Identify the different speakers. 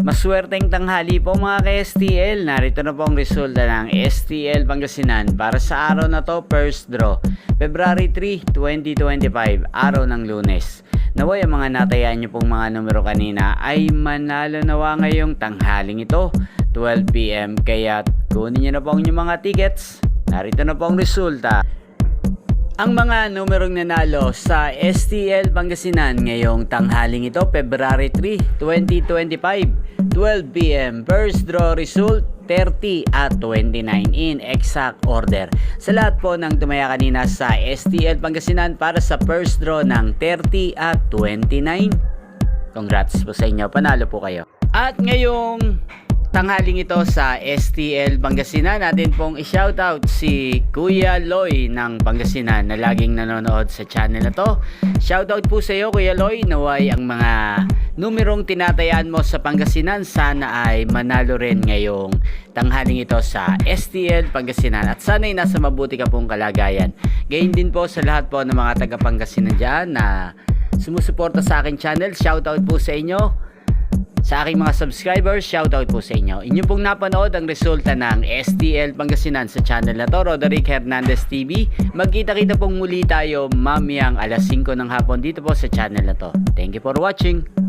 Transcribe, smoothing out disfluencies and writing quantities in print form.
Speaker 1: Maswerteng tanghali po mga ka-STL. Narito na po ang resulta ng STL Pangasinan para sa araw na to, first draw, February 3, 2025, araw ng Lunes. Naway ang mga natayaan nyo pong mga numero kanina ay manalo nawa ngayong tanghaling ito, 12 PM. Kaya kunin nyo na po ang inyong mga tickets. Narito na po ang resulta. Ang mga numerong nanalo sa STL Pangasinan ngayong tanghaling ito, February 3, 2025, 12 PM. First draw result, 30 at 29 in exact order. Sa lahat po ng tumaya kanina sa STL Pangasinan para sa first draw ng 30 at 29, congrats po sa inyo, panalo po kayo. At ngayong tanghaling ito sa STL Pangasinan, natin pong i-shoutout si Kuya Loy ng Pangasinan na laging nanonood sa channel na to. Shoutout po sa iyo Kuya Loy, naway ang mga numerong tinatayaan mo sa Pangasinan sana ay manalo rin ngayong tanghaling ito sa STL Pangasinan at sana'y nasa mabuti ka pong kalagayan. Gayon din po sa lahat po ng mga taga Pangasinan dyan na sumusuporta sa aking channel. Shoutout po sa inyo. Sa aking mga subscribers, shoutout po sa inyo. Inyo pong napanood ang resulta ng STL Pangasinan sa channel na to, Roderick Hernandez TV. Magkita-kita pong muli tayo mamayang alas 5 ng hapon dito po sa channel na to. Thank you for watching.